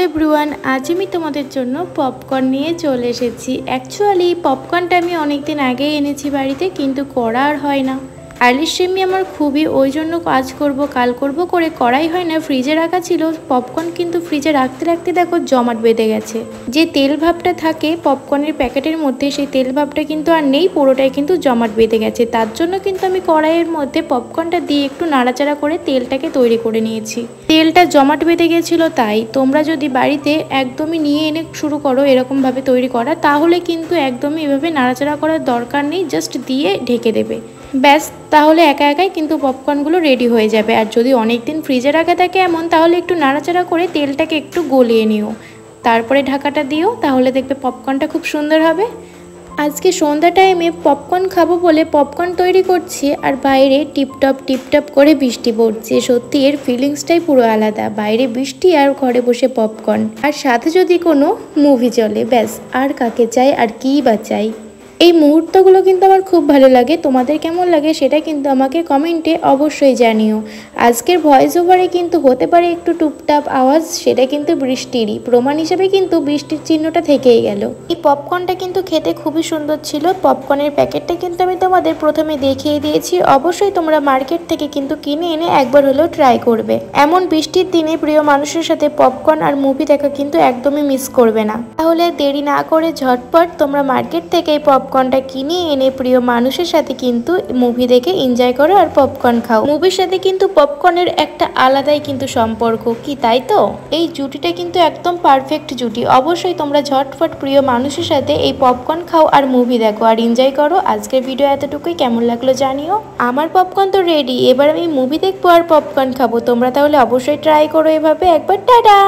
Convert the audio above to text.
Hello everyone, আজ আমি তোমাদের জন্য পপকর্ন নিয়ে চলে এসেছি। অ্যাকচুয়ালি পপকর্নটা আমি অনেক দিন আগেই এনেছি বাড়িতে, কিন্তু করা আর হয় না। আইলিশ সেমি আমার খুবই, ওই জন্য কাজ করব কাল করব করে করাই হয় না। ফ্রিজে রাখা ছিল পপকর্ন, কিন্তু ফ্রিজে রাখতে রাখতে দেখো জমাট বেঁধে গেছে। যে তেল ভাবটা থাকে পপকর্নের প্যাকেটের মধ্যে, সেই তেল ভাবটা কিন্তু আর নেই, পুরোটাই কিন্তু জমাট বেঁধে গেছে। তার জন্য কিন্তু আমি কড়াইয়ের মধ্যে পপকর্নটা দিয়ে একটু নাড়াচাড়া করে তেলটাকে তৈরি করে নিয়েছি। তেলটা জমাট বেঁধে গেছিলো, তাই তোমরা যদি বাড়িতে একদমই নিয়ে এনে শুরু করো এরকমভাবে তৈরি করা, তাহলে কিন্তু একদমই এভাবে নাড়াচাড়া করার দরকার নেই, জাস্ট দিয়ে ঢেকে দেবে, ব্যাস। তাহলে একা একাই কিন্তু পপকর্নগুলো রেডি হয়ে যাবে। আর যদি অনেক দিন ফ্রিজে রাখা থাকে এমন, তাহলে একটু নাড়াচাড়া করে তেলটাকে একটু গলিয়ে নিও, তারপরে ঢাকাটা দিও, তাহলে দেখবে পপকর্নটা খুব সুন্দর হবে। আজকে সন্ধ্যা টাইমে পপকর্ন খাবো বলে পপকর্ন তৈরি করছি, আর বাইরে টিপটপ করে বৃষ্টি পড়ছে। সত্যি এর ফিলিংসটাই পুরো আলাদা, বাইরে বৃষ্টি আর ঘরে বসে পপকর্ন, আর সাথে যদি কোনো মুভি চলে, ব্যাস আর কাকে চাই, আর কী বা চাই। এই মুহূর্তগুলো কিন্তু আমার খুব ভালো লাগে। তোমাদের কেমন লাগে সেটা কিন্তু আমাকে কমেন্টে অবশ্যই জানিও। আজকের ভয়েস ওভারে কিন্তু হতে পারে একটু টুপটাপ আওয়াজ, সেটা কিন্তু বৃষ্টিরই প্রমাণ হিসেবে কিন্তু বৃষ্টির চিহ্নটা থেকেই গেল। এই পপকর্নটা কিন্তু খেতে খুবই সুন্দর ছিল। পপকর্নের প্যাকেটটা কিন্তু আমি তোমাদের প্রথমে দেখিয়ে দিয়েছি। অবশ্যই তোমরা মার্কেট থেকে কিন্তু কিনে এনে একবার হলেও ট্রাই করবে। এমন বৃষ্টির দিনে প্রিয় মানুষের সাথে পপকর্ন আর মুভি দেখা কিন্তু একদমই মিস করবে না। তাহলে দেরি না করে ঝটপট তোমরা মার্কেট থেকে এই পপকর্নটা কিনে এনে প্রিয় মানুষের সাথে কিন্তু মুভি দেখে এনজয় করো আর পপকর্ন খাও। মুভির সাথে কিন্তু পপকর্নের একটা আলাদাই কিন্তু সম্পর্ক, কি তাই তো? এই জুটিটা কিন্তু একদম পারফেক্ট জুটি। অবশ্যই তোমরা ঝটপট প্রিয় মানুষের সাথে এই পপকর্ন খাও আর মুভি দেখো আর এনজয় করো। আজকের ভিডিও এতটুকুই, কেমন লাগলো জানিও। আমার পপকর্ন তো রেডি, এবার আমি মুভি দেখবো আর পপকর্ন খাবো। তোমরা তাহলে অবশ্যই ট্রাই করো এভাবে একবার। টাটা।